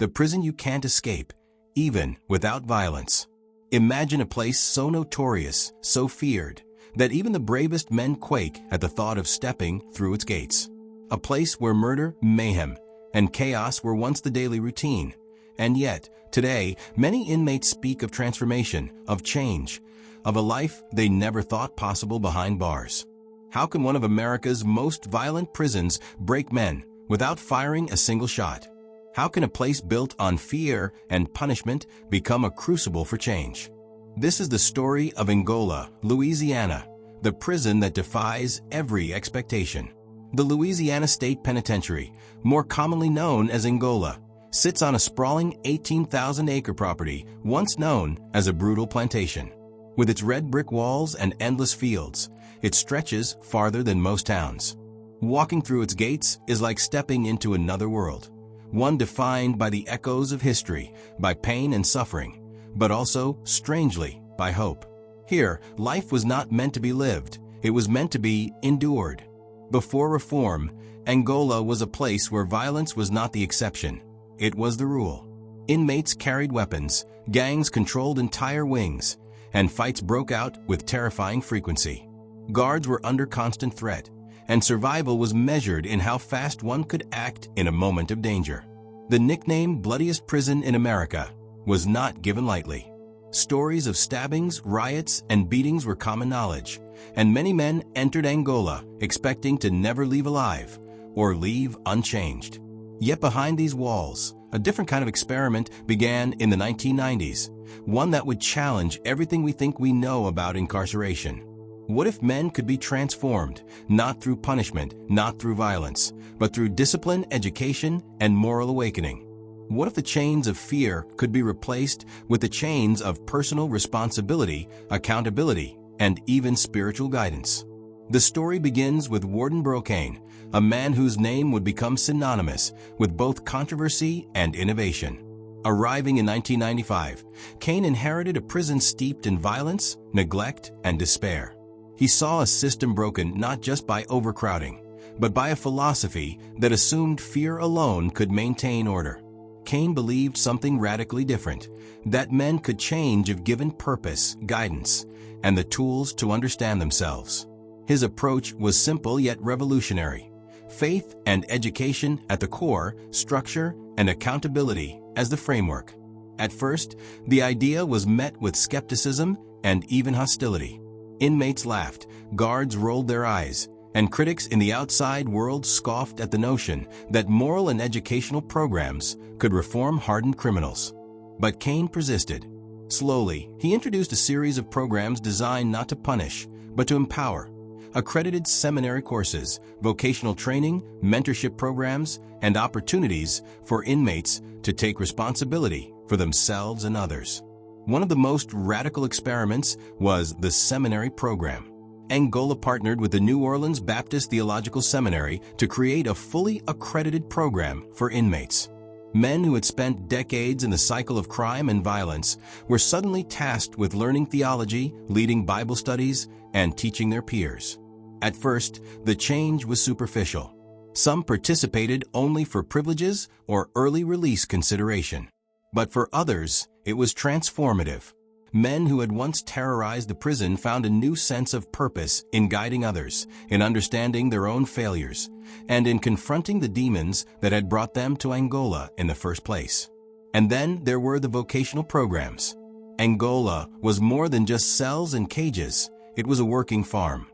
the prison you can't escape, even without violence. Imagine a place so notorious, so feared, that even the bravest men quake at the thought of stepping through its gates. A place where murder, mayhem, and chaos were once the daily routine. And yet, today, many inmates speak of transformation, of change, of a life they never thought possible behind bars. How can one of America's most violent prisons break men without firing a single shot? How can a place built on fear and punishment become a crucible for change? This is the story of Angola, Louisiana, the prison that defies every expectation. The Louisiana State Penitentiary, more commonly known as Angola, sits on a sprawling 18,000-acre property once known as a brutal plantation. With its red brick walls and endless fields, it stretches farther than most towns. Walking through its gates is like stepping into another world, one defined by the echoes of history, by pain and suffering, but also, strangely, by hope. Here, life was not meant to be lived, it was meant to be endured. Before reform, Angola was a place where violence was not the exception, it was the rule. Inmates carried weapons, gangs controlled entire wings, and fights broke out with terrifying frequency. Guards were under constant threat, and survival was measured in how fast one could act in a moment of danger. The nickname bloodiest prison in America was not given lightly. Stories of stabbings, riots, and beatings were common knowledge, and many men entered Angola expecting to never leave alive or leave unchanged. Yet behind these walls, a different kind of experiment began in the 1990s, one that would challenge everything we think we know about incarceration. What if men could be transformed, not through punishment, not through violence, but through discipline, education, and moral awakening? What if the chains of fear could be replaced with the chains of personal responsibility, accountability, and even spiritual guidance? The story begins with Warden Brocane, a man whose name would become synonymous with both controversy and innovation. Arriving in 1995, Kane inherited a prison steeped in violence, neglect, and despair. He saw a system broken not just by overcrowding, but by a philosophy that assumed fear alone could maintain order. Kane believed something radically different, that men could change if given purpose, guidance, and the tools to understand themselves. His approach was simple yet revolutionary. Faith and education at the core, structure and accountability as the framework. At first, the idea was met with skepticism and even hostility. Inmates laughed, guards rolled their eyes, and critics in the outside world scoffed at the notion that moral and educational programs could reform hardened criminals. But Kane persisted. Slowly, he introduced a series of programs designed not to punish, but to empower. Accredited seminary courses, vocational training, mentorship programs, and opportunities for inmates to take responsibility for themselves and others. One of the most radical experiments was the seminary program. Angola partnered with the New Orleans Baptist Theological Seminary to create a fully accredited program for inmates. Men who had spent decades in the cycle of crime and violence were suddenly tasked with learning theology, leading Bible studies, and teaching their peers. At first, the change was superficial. Some participated only for privileges or early release consideration. But for others, it was transformative. Men who had once terrorized the prison found a new sense of purpose in guiding others, in understanding their own failures, and in confronting the demons that had brought them to Angola in the first place. And then there were the vocational programs. Angola was more than just cells and cages, it was a working farm.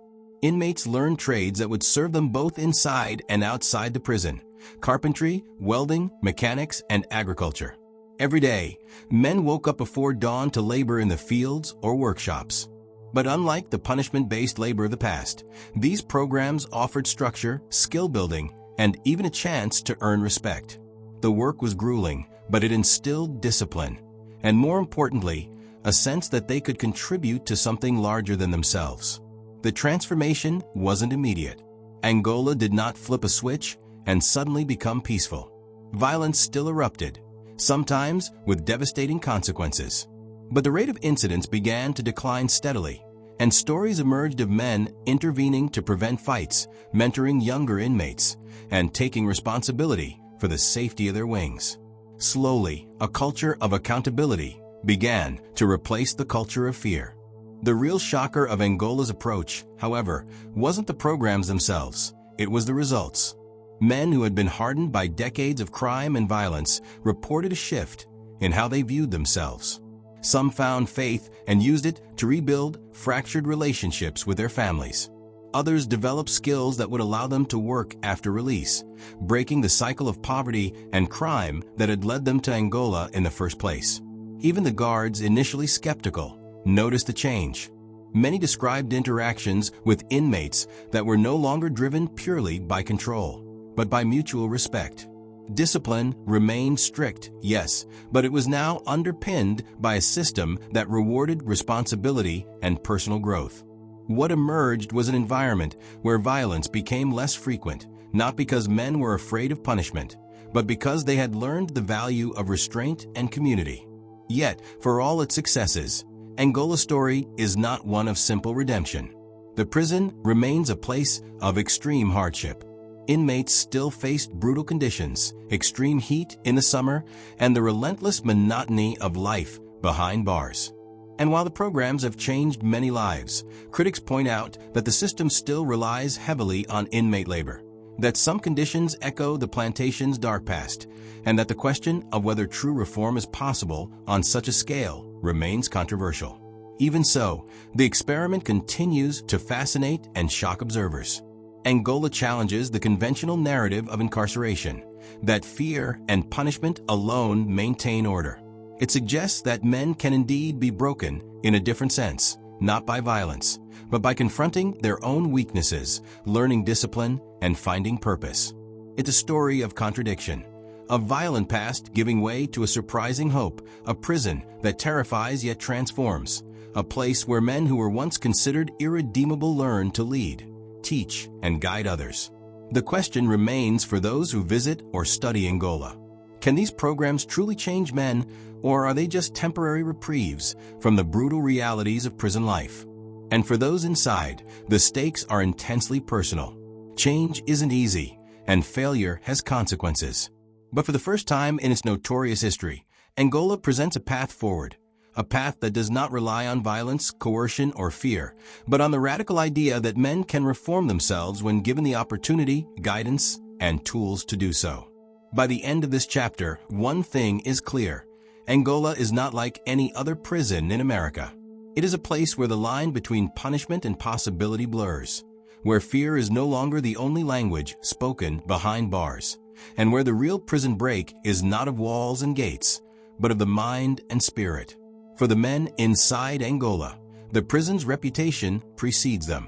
Inmates learned trades that would serve them both inside and outside the prison: carpentry, welding, mechanics, and agriculture. Every day, men woke up before dawn to labor in the fields or workshops. But unlike the punishment-based labor of the past, these programs offered structure, skill building, and even a chance to earn respect. The work was grueling, but it instilled discipline, and more importantly, a sense that they could contribute to something larger than themselves. The transformation wasn't immediate. Angola did not flip a switch and suddenly become peaceful. Violence still erupted, sometimes with devastating consequences. But the rate of incidents began to decline steadily, and stories emerged of men intervening to prevent fights, mentoring younger inmates, and taking responsibility for the safety of their wings. Slowly, a culture of accountability began to replace the culture of fear. The real shocker of Angola's approach, however, wasn't the programs themselves, it was the results. Men who had been hardened by decades of crime and violence reported a shift in how they viewed themselves. Some found faith and used it to rebuild fractured relationships with their families. Others developed skills that would allow them to work after release, breaking the cycle of poverty and crime that had led them to Angola in the first place. Even the guards, initially skeptical, noticed the change. Many described interactions with inmates that were no longer driven purely by control, but by mutual respect. Discipline remained strict, yes, but it was now underpinned by a system that rewarded responsibility and personal growth. What emerged was an environment where violence became less frequent, not because men were afraid of punishment, but because they had learned the value of restraint and community. Yet, for all its successes, Angola's story is not one of simple redemption. The prison remains a place of extreme hardship. Inmates still faced brutal conditions, extreme heat in the summer, and the relentless monotony of life behind bars. And while the programs have changed many lives, critics point out that the system still relies heavily on inmate labor, that some conditions echo the plantation's dark past, and that the question of whether true reform is possible on such a scale remains controversial. Even so, the experiment continues to fascinate and shock observers. Angola challenges the conventional narrative of incarceration, that fear and punishment alone maintain order. It suggests that men can indeed be broken in a different sense, not by violence, but by confronting their own weaknesses, learning discipline, and finding purpose. It's a story of contradiction, a violent past giving way to a surprising hope, a prison that terrifies yet transforms, a place where men who were once considered irredeemable learn to lead, teach, and guide others. The question remains for those who visit or study Angola. Can these programs truly change men, or are they just temporary reprieves from the brutal realities of prison life? And for those inside, the stakes are intensely personal. Change isn't easy, and failure has consequences. But for the first time in its notorious history, Angola presents a path forward, a path that does not rely on violence, coercion, or fear, but on the radical idea that men can reform themselves when given the opportunity, guidance, and tools to do so. By the end of this chapter, one thing is clear. Angola is not like any other prison in America. It is a place where the line between punishment and possibility blurs, where fear is no longer the only language spoken behind bars, and where the real prison break is not of walls and gates, but of the mind and spirit. For the men inside Angola, the prison's reputation precedes them.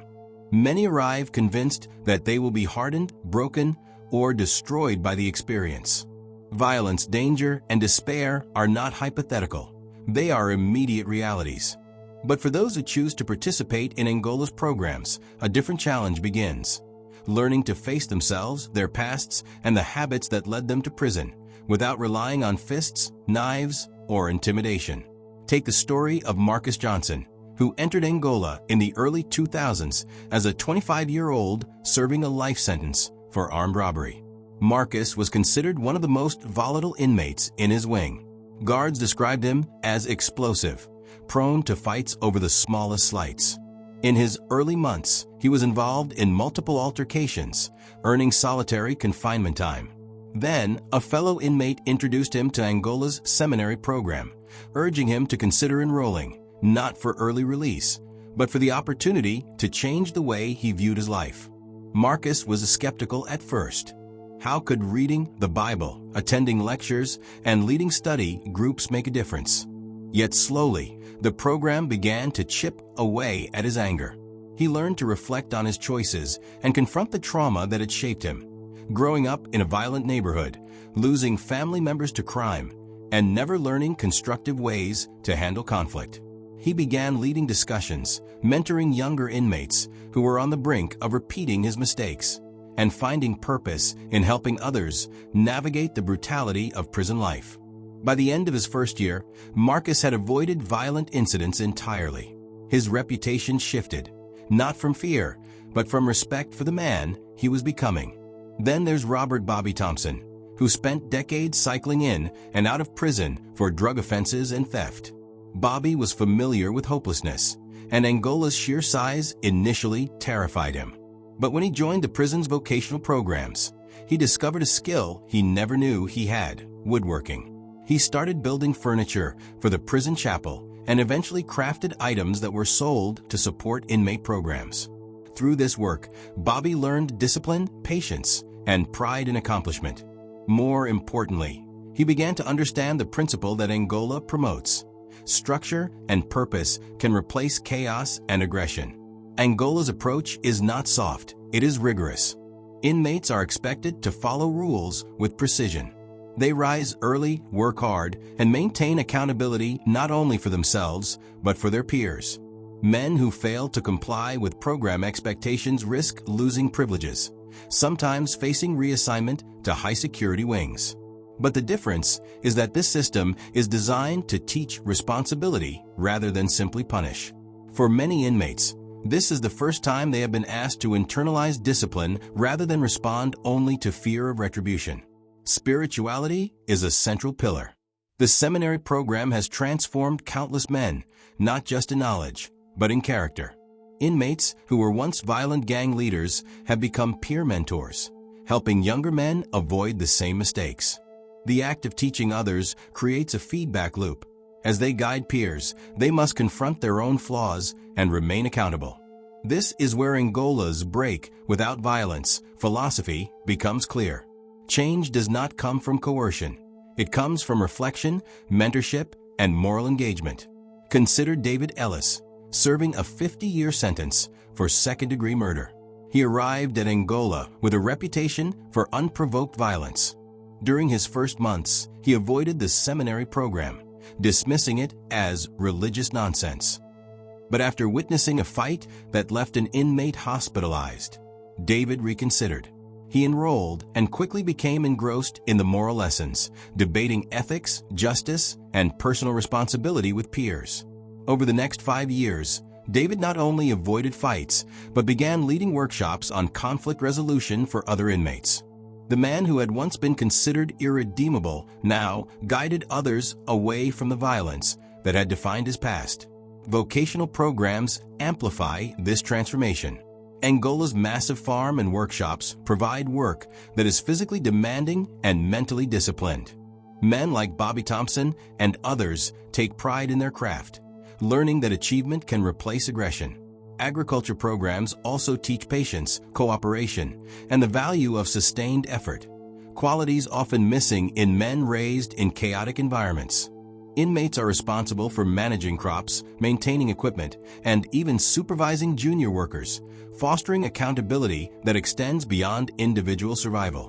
Many arrive convinced that they will be hardened, broken, or destroyed by the experience. Violence, danger, and despair are not hypothetical. They are immediate realities. But for those who choose to participate in Angola's programs, a different challenge begins. Learning to face themselves, their pasts, and the habits that led them to prison, without relying on fists, knives, or intimidation. Take the story of Marcus Johnson, who entered Angola in the early 2000s as a 25-year-old serving a life sentence for armed robbery. Marcus was considered one of the most volatile inmates in his wing. Guards described him as explosive, prone to fights over the smallest slights. In his early months, he was involved in multiple altercations, earning solitary confinement time. Then, a fellow inmate introduced him to Angola's seminary program, urging him to consider enrolling, not for early release, but for the opportunity to change the way he viewed his life. Marcus was skeptical at first. How could reading the Bible, attending lectures, and leading study groups make a difference? Yet slowly, the program began to chip away at his anger. He learned to reflect on his choices and confront the trauma that had shaped him. Growing up in a violent neighborhood, losing family members to crime, and never learning constructive ways to handle conflict. He began leading discussions, mentoring younger inmates who were on the brink of repeating his mistakes, and finding purpose in helping others navigate the brutality of prison life. By the end of his first year, Marcus had avoided violent incidents entirely. His reputation shifted, not from fear, but from respect for the man he was becoming. Then there's Robert Bobby Thompson, who spent decades cycling in and out of prison for drug offenses and theft. Bobby was familiar with hopelessness, and Angola's sheer size initially terrified him. But when he joined the prison's vocational programs, he discovered a skill he never knew he had: woodworking. He started building furniture for the prison chapel and eventually crafted items that were sold to support inmate programs. Through this work, Bobby learned discipline, patience, and pride in accomplishment. More importantly, he began to understand the principle that Angola promotes: structure and purpose can replace chaos and aggression. Angola's approach is not soft, it is rigorous. Inmates are expected to follow rules with precision. They rise early, work hard, and maintain accountability not only for themselves, but for their peers. Men who fail to comply with program expectations risk losing privileges, sometimes facing reassignment to high-security wings. But the difference is that this system is designed to teach responsibility rather than simply punish. For many inmates, this is the first time they have been asked to internalize discipline rather than respond only to fear of retribution. Spirituality is a central pillar. The seminary program has transformed countless men, not just in knowledge, but in character. Inmates who were once violent gang leaders have become peer mentors, helping younger men avoid the same mistakes. The act of teaching others creates a feedback loop. As they guide peers, they must confront their own flaws and remain accountable. This is where Angola's break without violence philosophy becomes clear. Change does not come from coercion. It comes from reflection, mentorship, and moral engagement. Consider David Ellis, serving a 50-year sentence for second-degree murder. He arrived at Angola with a reputation for unprovoked violence. During his first months, he avoided the seminary program, dismissing it as religious nonsense. But after witnessing a fight that left an inmate hospitalized, David reconsidered. He enrolled and quickly became engrossed in the moral lessons, debating ethics, justice, and personal responsibility with peers. Over the next 5 years, David not only avoided fights, but began leading workshops on conflict resolution for other inmates. The man who had once been considered irredeemable now guided others away from the violence that had defined his past. Vocational programs amplify this transformation. Angola's massive farm and workshops provide work that is physically demanding and mentally disciplined. Men like Bobby Thompson and others take pride in their craft, learning that achievement can replace aggression. Agriculture programs also teach patience, cooperation, and the value of sustained effort, qualities often missing in men raised in chaotic environments. Inmates are responsible for managing crops, maintaining equipment, and even supervising junior workers, fostering accountability that extends beyond individual survival.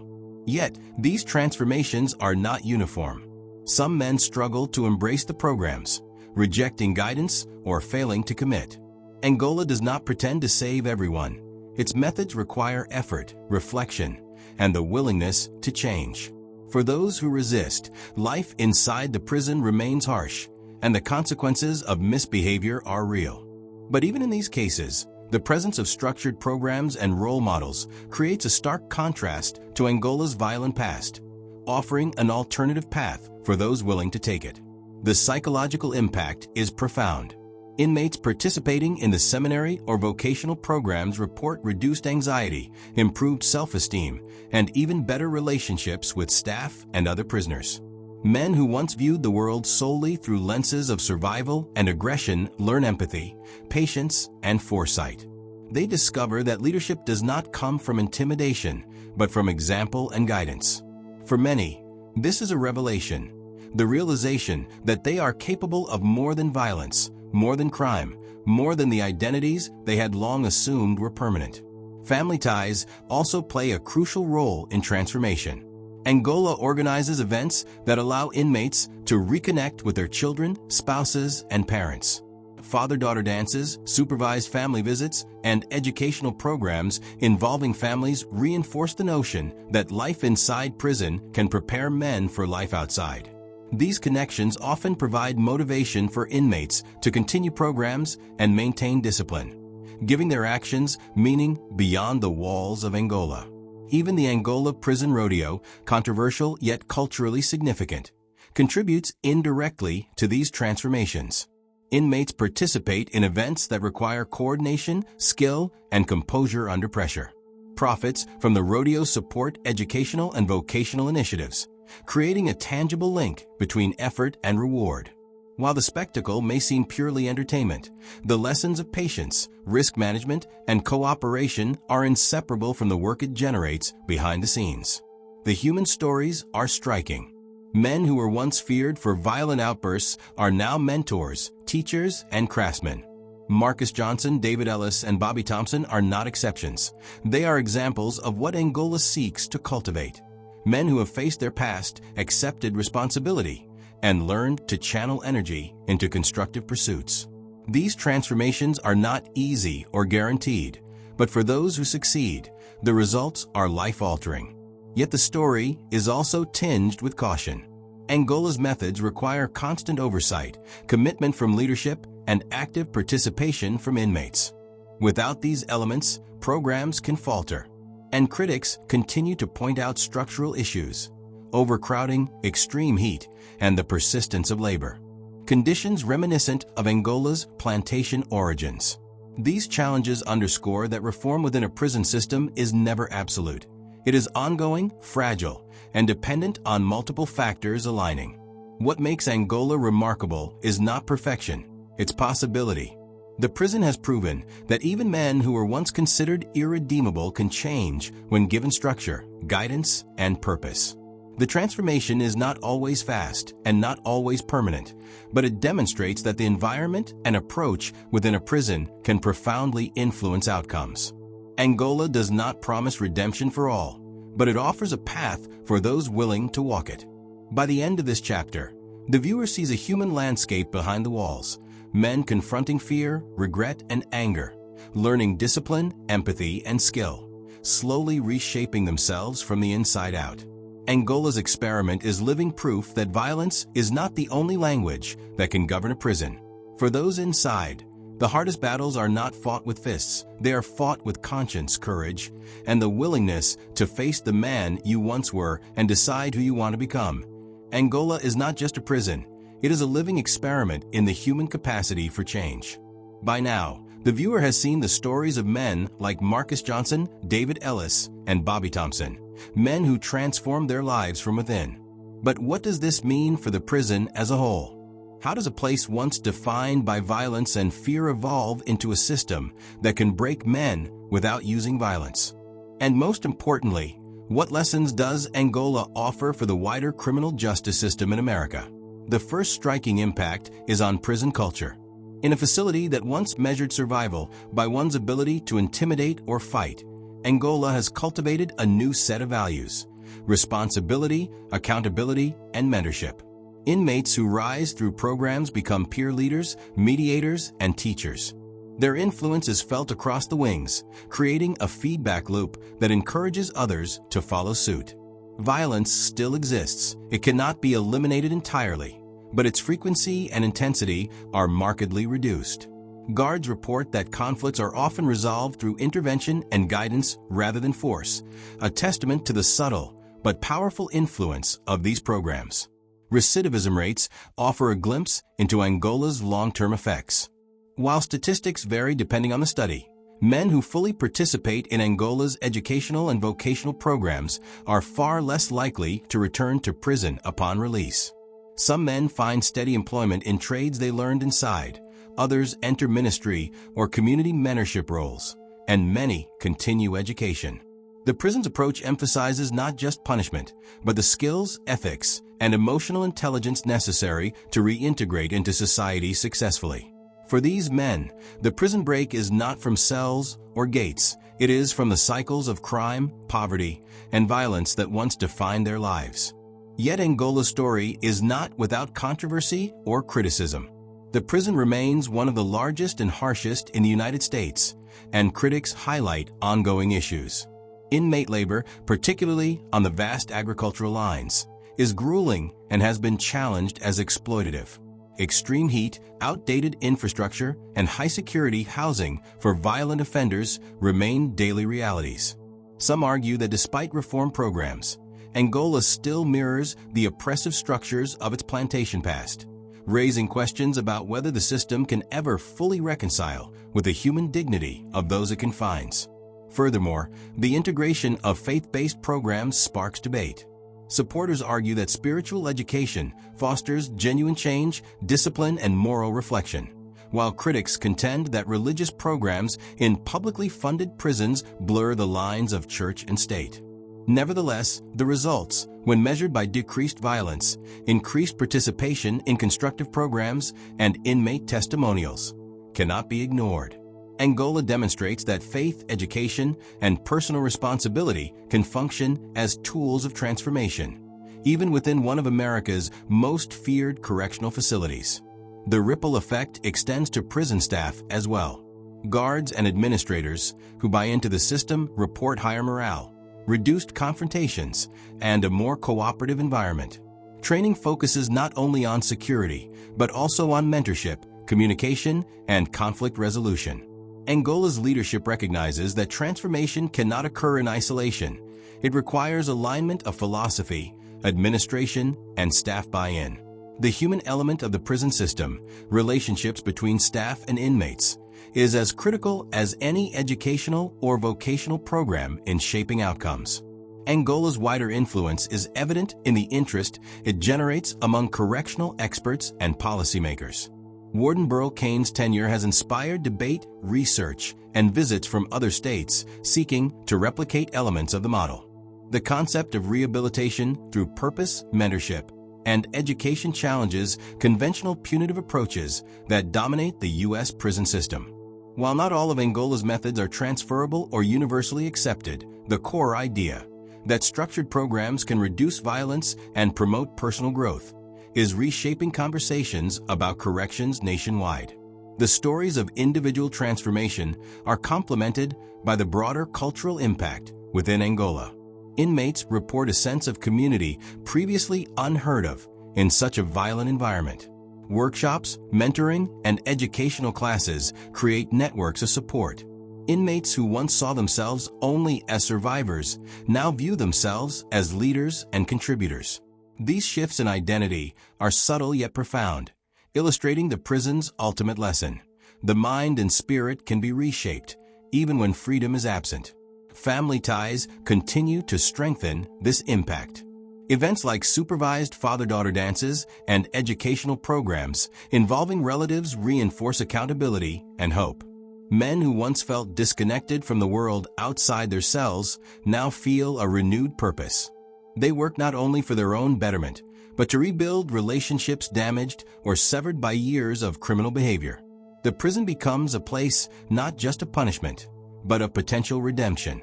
Yet, these transformations are not uniform. Some men struggle to embrace the programs, rejecting guidance or failing to commit. Angola does not pretend to save everyone. Its methods require effort, reflection, and the willingness to change. For those who resist, life inside the prison remains harsh, and the consequences of misbehavior are real. But even in these cases, the presence of structured programs and role models creates a stark contrast to Angola's violent past, offering an alternative path for those willing to take it. The psychological impact is profound. Inmates participating in the seminary or vocational programs report reduced anxiety, improved self-esteem, and even better relationships with staff and other prisoners. Men who once viewed the world solely through lenses of survival and aggression learn empathy, patience, and foresight. They discover that leadership does not come from intimidation, but from example and guidance. For many, this is a revelation, the realization that they are capable of more than violence, more than crime, more than the identities they had long assumed were permanent. Family ties also play a crucial role in transformation. Angola organizes events that allow inmates to reconnect with their children, spouses, and parents. Father-daughter dances, supervised family visits, and educational programs involving families reinforce the notion that life inside prison can prepare men for life outside. These connections often provide motivation for inmates to continue programs and maintain discipline, giving their actions meaning beyond the walls of Angola. Even the Angola Prison rodeo, controversial yet culturally significant, contributes indirectly to these transformations. Inmates participate in events that require coordination, skill, and composure under pressure. Profits from the rodeo support educational and vocational initiatives, creating a tangible link between effort and reward. While the spectacle may seem purely entertainment, the lessons of patience, risk management, and cooperation are inseparable from the work it generates behind the scenes. The human stories are striking. Men who were once feared for violent outbursts are now mentors, teachers, and craftsmen. Marcus Johnson, David Ellis, and Bobby Thompson are not exceptions. They are examples of what Angola seeks to cultivate. Men who have faced their past, accepted responsibility, and learned to channel energy into constructive pursuits. These transformations are not easy or guaranteed, but for those who succeed, the results are life-altering. Yet the story is also tinged with caution. Angola's methods require constant oversight, commitment from leadership, and active participation from inmates. Without these elements, programs can falter, and critics continue to point out structural issues: overcrowding, extreme heat, and the persistence of labor. Conditions reminiscent of Angola's plantation origins. These challenges underscore that reform within a prison system is never absolute. It is ongoing, fragile, and dependent on multiple factors aligning. What makes Angola remarkable is not perfection, it's possibility. The prison has proven that even men who were once considered irredeemable can change when given structure, guidance, and purpose. The transformation is not always fast and not always permanent, but it demonstrates that the environment and approach within a prison can profoundly influence outcomes. Angola does not promise redemption for all, but it offers a path for those willing to walk it. By the end of this chapter, the viewer sees a human landscape behind the walls, men confronting fear, regret, and anger, learning discipline, empathy, and skill, slowly reshaping themselves from the inside out. Angola's experiment is living proof that violence is not the only language that can govern a prison. For those inside, the hardest battles are not fought with fists, they are fought with conscience, courage, and the willingness to face the man you once were and decide who you want to become. Angola is not just a prison, it is a living experiment in the human capacity for change. By now, the viewer has seen the stories of men like Marcus Johnson, David Ellis, and Bobby Thompson, men who transformed their lives from within. But what does this mean for the prison as a whole? How does a place once defined by violence and fear evolve into a system that can break men without using violence? And most importantly, what lessons does Angola offer for the wider criminal justice system in America? The first striking impact is on prison culture. In a facility that once measured survival by one's ability to intimidate or fight, Angola has cultivated a new set of values: responsibility, accountability, and mentorship. Inmates who rise through programs become peer leaders, mediators, and teachers. Their influence is felt across the wings, creating a feedback loop that encourages others to follow suit. Violence still exists. It cannot be eliminated entirely, but its frequency and intensity are markedly reduced. Guards report that conflicts are often resolved through intervention and guidance rather than force, a testament to the subtle but powerful influence of these programs. Recidivism rates offer a glimpse into Angola's long-term effects. While statistics vary depending on the study, men who fully participate in Angola's educational and vocational programs are far less likely to return to prison upon release. Some men find steady employment in trades they learned inside, others enter ministry or community mentorship roles, and many continue education. The prison's approach emphasizes not just punishment, but the skills, ethics, and emotional intelligence necessary to reintegrate into society successfully. For these men, the prison break is not from cells or gates, it is from the cycles of crime, poverty, and violence that once defined their lives. Yet Angola's story is not without controversy or criticism. The prison remains one of the largest and harshest in the United States, and critics highlight ongoing issues. Inmate labor, particularly on the vast agricultural lines, is grueling and has been challenged as exploitative. Extreme heat, outdated infrastructure, and high-security housing for violent offenders remain daily realities. Some argue that despite reform programs, Angola still mirrors the oppressive structures of its plantation past, raising questions about whether the system can ever fully reconcile with the human dignity of those it confines. Furthermore, the integration of faith-based programs sparks debate. Supporters argue that spiritual education fosters genuine change, discipline, and moral reflection, while critics contend that religious programs in publicly funded prisons blur the lines of church and state. Nevertheless, the results, when measured by decreased violence, increased participation in constructive programs, and inmate testimonials, cannot be ignored. Angola demonstrates that faith, education, and personal responsibility can function as tools of transformation, even within one of America's most feared correctional facilities. The ripple effect extends to prison staff as well. Guards and administrators who buy into the system report higher morale, reduced confrontations, and a more cooperative environment. Training focuses not only on security, but also on mentorship, communication, and conflict resolution. Angola's leadership recognizes that transformation cannot occur in isolation. It requires alignment of philosophy, administration, and staff buy-in. The human element of the prison system, relationships between staff and inmates, is as critical as any educational or vocational program in shaping outcomes. Angola's wider influence is evident in the interest it generates among correctional experts and policymakers. Warden Burl Cain's tenure has inspired debate, research, and visits from other states seeking to replicate elements of the model. The concept of rehabilitation through purpose, mentorship, and education challenges conventional punitive approaches that dominate the U.S. prison system. While not all of Angola's methods are transferable or universally accepted, the core idea that structured programs can reduce violence and promote personal growth is reshaping conversations about corrections nationwide. The stories of individual transformation are complemented by the broader cultural impact within Angola. Inmates report a sense of community previously unheard of in such a violent environment. Workshops, mentoring, and educational classes create networks of support. Inmates who once saw themselves only as survivors now view themselves as leaders and contributors. These shifts in identity are subtle yet profound, illustrating the prison's ultimate lesson. The mind and spirit can be reshaped, even when freedom is absent. Family ties continue to strengthen this impact. Events like supervised father-daughter dances and educational programs involving relatives reinforce accountability and hope. Men who once felt disconnected from the world outside their cells now feel a renewed purpose. They work not only for their own betterment, but to rebuild relationships damaged or severed by years of criminal behavior. The prison becomes a place not just of punishment, but of potential redemption.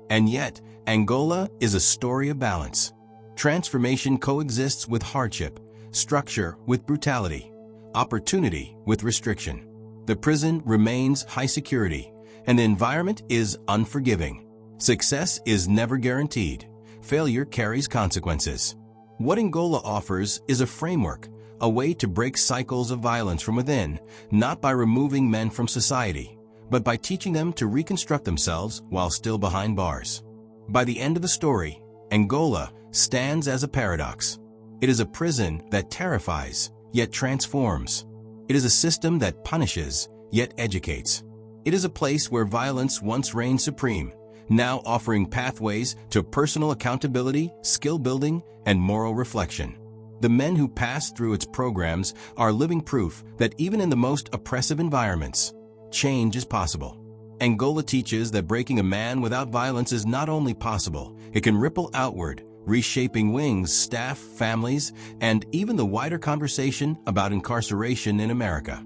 And yet, Angola is a story of balance. Transformation coexists with hardship, structure with brutality, opportunity with restriction. The prison remains high security, and the environment is unforgiving. Success is never guaranteed. Failure carries consequences. What Angola offers is a framework, a way to break cycles of violence from within, not by removing men from society, but by teaching them to reconstruct themselves while still behind bars. By the end of the story, Angola stands as a paradox. It is a prison that terrifies, yet transforms. It is a system that punishes, yet educates. It is a place where violence once reigned supreme, now offering pathways to personal accountability, skill building, and moral reflection. The men who pass through its programs are living proof that even in the most oppressive environments, change is possible. Angola teaches that breaking a man without violence is not only possible, it can ripple outward, reshaping wings, staff, families, and even the wider conversation about incarceration in America.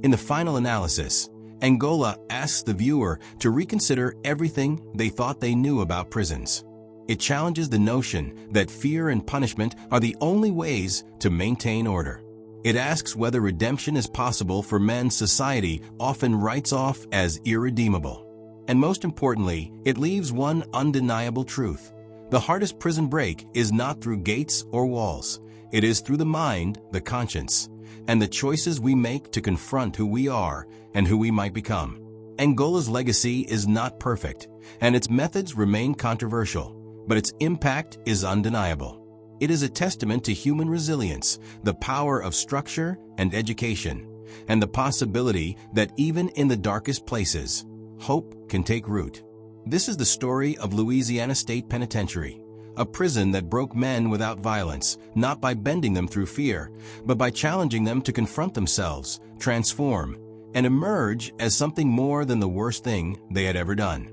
In the final analysis, Angola asks the viewer to reconsider everything they thought they knew about prisons. It challenges the notion that fear and punishment are the only ways to maintain order. It asks whether redemption is possible for men society often writes off as irredeemable. And most importantly, it leaves one undeniable truth. The hardest prison break is not through gates or walls. It is through the mind, the conscience, and the choices we make to confront who we are and who we might become. Angola's legacy is not perfect, and its methods remain controversial, but its impact is undeniable. It is a testament to human resilience, the power of structure and education, and the possibility that even in the darkest places, hope can take root. This is the story of Louisiana State Penitentiary, a prison that broke men without violence, not by bending them through fear, but by challenging them to confront themselves, transform, and emerge as something more than the worst thing they had ever done.